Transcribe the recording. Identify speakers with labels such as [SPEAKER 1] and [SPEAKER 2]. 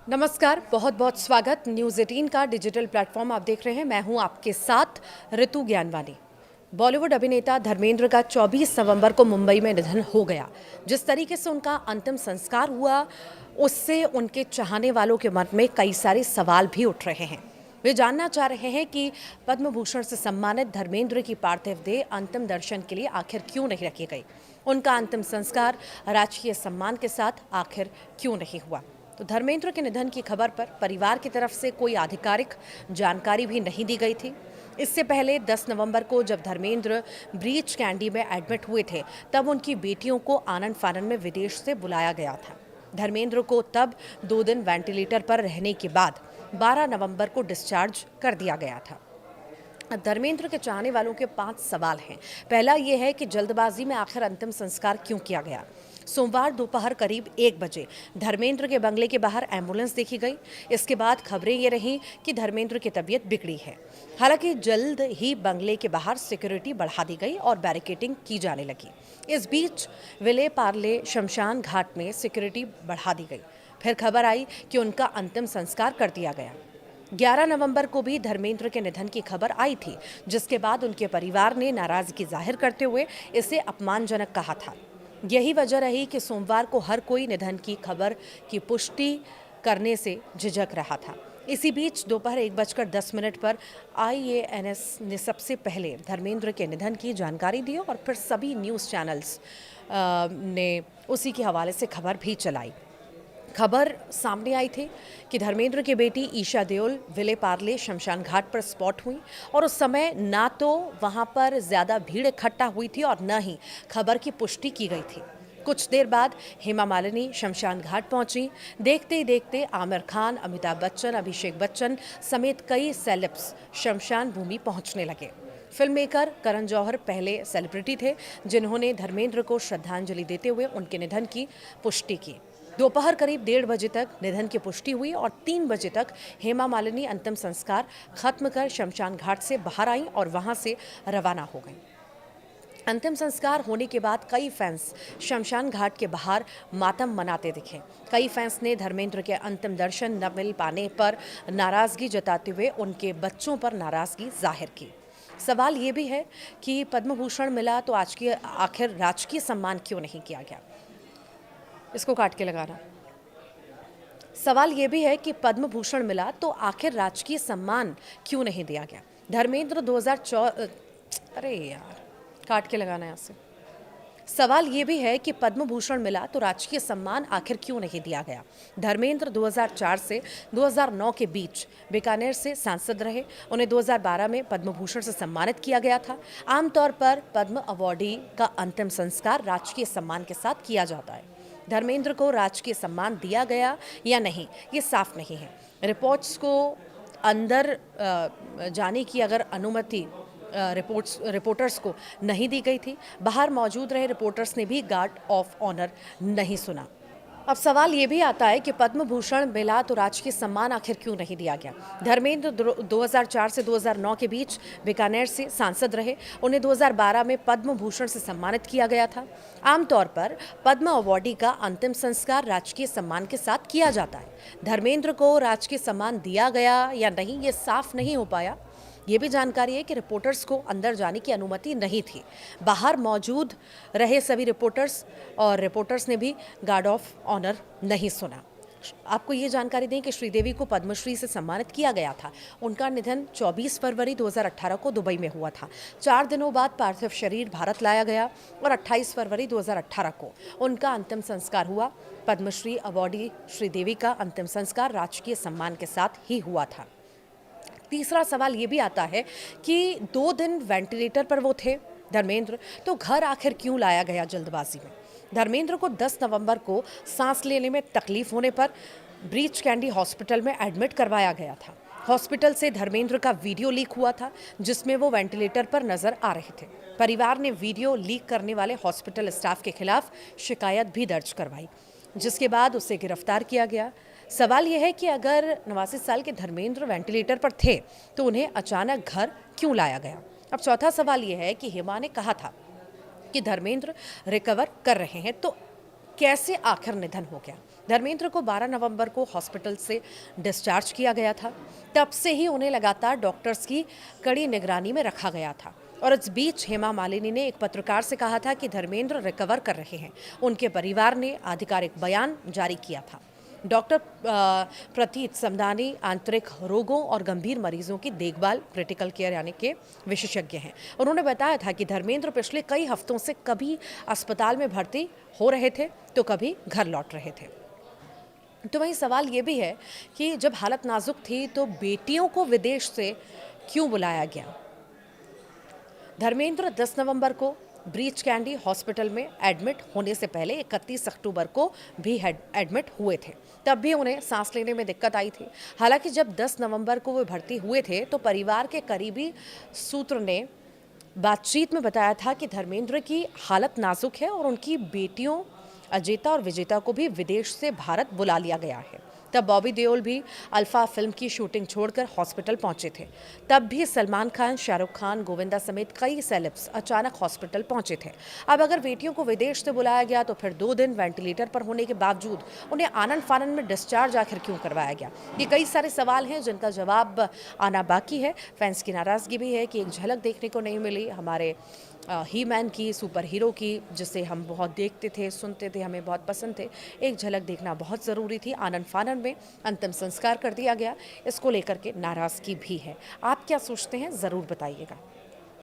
[SPEAKER 1] नमस्कार, बहुत बहुत स्वागत। न्यूज़ 18 का डिजिटल प्लेटफॉर्म आप देख रहे हैं। मैं हूं आपके साथ ऋतु ज्ञानवानी। बॉलीवुड अभिनेता धर्मेंद्र का 24 नवंबर को मुंबई में निधन हो गया। जिस तरीके से उनका अंतिम संस्कार हुआ, उससे उनके चाहने वालों के मन में कई सारे सवाल भी उठ रहे हैं। वे जानना चाह रहे हैं कि पद्म भूषण से सम्मानित धर्मेंद्र की पार्थिव देह अंतिम दर्शन के लिए आखिर क्यों नहीं रखी गई। उनका अंतिम संस्कार राजकीय सम्मान के साथ आखिर क्यों नहीं हुआ। तो धर्मेंद्र के निधन की खबर पर परिवार की तरफ से कोई आधिकारिक जानकारी भी नहीं दी गई थी। इससे पहले 10 नवंबर को जब धर्मेंद्र ब्रीच कैंडी में एडमिट हुए थे, तब उनकी बेटियों को आनन फानन में विदेश से बुलाया गया था। धर्मेंद्र को तब 2 दिन वेंटिलेटर पर रहने के बाद 12 नवंबर को डिस्चार्ज कर दिया गया था। धर्मेंद्र के चाहने वालों के 5 सवाल हैं। पहला ये है कि जल्दबाजी में आखिर अंतिम संस्कार क्यों किया गया। सोमवार दोपहर करीब 1 बजे धर्मेंद्र के बंगले के बाहर एम्बुलेंस देखी गई। इसके बाद खबरें ये रहीं कि धर्मेंद्र की तबीयत बिगड़ी है। हालांकि जल्द ही बंगले के बाहर सिक्योरिटी बढ़ा दी गई और बैरिकेडिंग की जाने लगी। इस बीच विले पार्ले शमशान घाट में सिक्योरिटी बढ़ा दी गई। फिर खबर आई कि उनका अंतिम संस्कार कर दिया गया। 11 नवंबर को भी धर्मेंद्र के निधन की खबर आई थी, जिसके बाद उनके परिवार ने नाराजगी जाहिर करते हुए इसे अपमानजनक कहा था। यही वजह रही कि सोमवार को हर कोई निधन की खबर की पुष्टि करने से झिझक रहा था। इसी बीच दोपहर 1:10 पर IANS ने सबसे पहले धर्मेंद्र के निधन की जानकारी दी और फिर सभी न्यूज़ चैनल्स ने उसी के हवाले से खबर भी चलाई। खबर सामने आई थी कि धर्मेंद्र की बेटी ईशा देओल विले पार्ले शमशान घाट पर स्पॉट हुई और उस समय ना तो वहां पर ज़्यादा भीड़ इकट्ठा हुई थी और न ही खबर की पुष्टि की गई थी। कुछ देर बाद हेमा मालिनी शमशान घाट पहुंची। देखते ही देखते आमिर खान, अमिताभ बच्चन, अभिषेक बच्चन समेत कई सेलेब्स शमशान भूमि पहुंचने लगे। फिल्म मेकर करण जौहर पहले सेलिब्रिटी थे जिन्होंने धर्मेंद्र को श्रद्धांजलि देते हुए उनके निधन की पुष्टि की। दोपहर करीब 1:30 बजे तक निधन की पुष्टि हुई और 3 बजे तक हेमा मालिनी अंतिम संस्कार खत्म कर शमशान घाट से बाहर आईं और वहां से रवाना हो गईं। अंतिम संस्कार होने के बाद कई फैंस शमशान घाट के बाहर मातम मनाते दिखे। कई फैंस ने धर्मेंद्र के अंतिम दर्शन न मिल पाने पर नाराजगी जताते हुए उनके बच्चों पर नाराजगी जाहिर की। सवाल ये भी है कि पद्म भूषण मिला तो आखिर राजकीय सम्मान क्यों नहीं किया गया। इसको काट के लगाना। सवाल यह भी है कि पद्म भूषण मिला तो आखिर राजकीय सम्मान क्यों नहीं दिया गया। धर्मेंद्र 2004 अरे यार काट के लगाना है यहाँ से। सवाल ये भी है कि पद्म भूषण मिला तो राजकीय सम्मान आखिर क्यों नहीं दिया गया। धर्मेंद्र 2004 से 2009 के बीच बीकानेर से सांसद रहे। उन्हें 2012 में पद्म भूषण से सम्मानित किया गया था। आमतौर पर पद्म अवॉर्डी का अंतिम संस्कार राजकीय सम्मान के साथ किया जाता है। धर्मेंद्र को राजकीय सम्मान दिया गया या नहीं, ये साफ नहीं है। रिपोर्ट्स को अंदर जाने की अगर अनुमति रिपोर्टर्स को नहीं दी गई थी। बाहर मौजूद रहे रिपोर्टर्स ने भी गार्ड ऑफ ऑनर नहीं सुना। अब सवाल ये भी आता है कि पद्म भूषण मिला तो राजकीय सम्मान आखिर क्यों नहीं दिया गया। धर्मेंद्र 2004 से 2009 के बीच बीकानेर से सांसद रहे। उन्हें 2012 में पद्म भूषण से सम्मानित किया गया था। आमतौर पर पद्म अवॉर्डी का अंतिम संस्कार राजकीय सम्मान के साथ किया जाता है। धर्मेंद्र को राजकीय सम्मान दिया गया या नहीं, ये साफ नहीं हो पाया। ये भी जानकारी है कि रिपोर्टर्स को अंदर जाने की अनुमति नहीं थी। बाहर मौजूद रहे सभी रिपोर्टर्स ने भी गार्ड ऑफ ऑनर नहीं सुना। आपको ये जानकारी दें कि श्रीदेवी को पद्मश्री से सम्मानित किया गया था। उनका निधन 24 फरवरी 2018 को दुबई में हुआ था। 4 दिनों बाद पार्थिव शरीर भारत लाया गया और 28 फरवरी 2018 को उनका अंतिम संस्कार हुआ। पद्मश्री अवॉर्डी श्रीदेवी का अंतिम संस्कार राजकीय सम्मान के साथ ही हुआ था। तीसरा सवाल ये भी आता है कि 2 दिन वेंटिलेटर पर वो थे धर्मेंद्र, तो घर आखिर क्यों लाया गया जल्दबाजी में। धर्मेंद्र को 10 नवंबर को सांस लेने में तकलीफ होने पर ब्रीच कैंडी हॉस्पिटल में एडमिट करवाया गया था। हॉस्पिटल से धर्मेंद्र का वीडियो लीक हुआ था जिसमें वो वेंटिलेटर पर नजर आ रहे थे। परिवार ने वीडियो लीक करने वाले हॉस्पिटल स्टाफ के खिलाफ शिकायत भी दर्ज करवाई, जिसके बाद उसे गिरफ्तार किया गया। सवाल यह है कि अगर 89 साल के धर्मेंद्र वेंटिलेटर पर थे तो उन्हें अचानक घर क्यों लाया गया। अब चौथा सवाल यह है कि हेमा ने कहा था कि धर्मेंद्र रिकवर कर रहे हैं, तो कैसे आखिर निधन हो गया। धर्मेंद्र को 12 नवंबर को हॉस्पिटल से डिस्चार्ज किया गया था। तब से ही उन्हें लगातार डॉक्टर्स की कड़ी निगरानी में रखा गया था। और इस बीच हेमा मालिनी ने एक पत्रकार से कहा था कि धर्मेंद्र रिकवर कर रहे हैं। उनके परिवार ने आधिकारिक बयान जारी किया था। डॉक्टर प्रतीत समदानी आंतरिक रोगों और गंभीर मरीजों की देखभाल क्रिटिकल केयर यानी के विशेषज्ञ हैं। उन्होंने बताया था कि धर्मेंद्र पिछले कई हफ्तों से कभी अस्पताल में भर्ती हो रहे थे तो कभी घर लौट रहे थे। तो वहीं सवाल ये भी है कि जब हालत नाजुक थी तो बेटियों को विदेश से क्यों बुलाया गया। धर्मेंद्र 10 नवंबर को ब्रीच कैंडी हॉस्पिटल में एडमिट होने से पहले 31 अक्टूबर को भी एडमिट हुए थे। तब भी उन्हें सांस लेने में दिक्कत आई थी। हालांकि जब 10 नवंबर को वे भर्ती हुए थे तो परिवार के करीबी सूत्र ने बातचीत में बताया था कि धर्मेंद्र की हालत नाजुक है और उनकी बेटियों अजेता और विजेता को भी विदेश से भारत बुला लिया गया है। तब बॉबी देओल भी अल्फा फिल्म की शूटिंग छोड़कर हॉस्पिटल पहुंचे थे। तब भी सलमान खान, शाहरुख खान, गोविंदा समेत कई सेलेब्स अचानक हॉस्पिटल पहुंचे थे। अब अगर बेटियों को विदेश से बुलाया गया तो फिर 2 दिन वेंटिलेटर पर होने के बावजूद उन्हें आनन फानन में डिस्चार्ज आखिर क्यों करवाया गया। ये कई सारे सवाल हैं जिनका जवाब आना बाकी है। फैंस की नाराजगी भी है कि एक झलक देखने को नहीं मिली हमारे ही मैन की, सुपर हीरो की, जिसे हम बहुत देखते थे, सुनते थे, हमें बहुत पसंद थे। एक झलक देखना बहुत ज़रूरी थी। आनन फानन में अंतिम संस्कार कर दिया गया। इसको लेकर के नाराज़गी भी है। आप क्या सोचते हैं ज़रूर बताइएगा।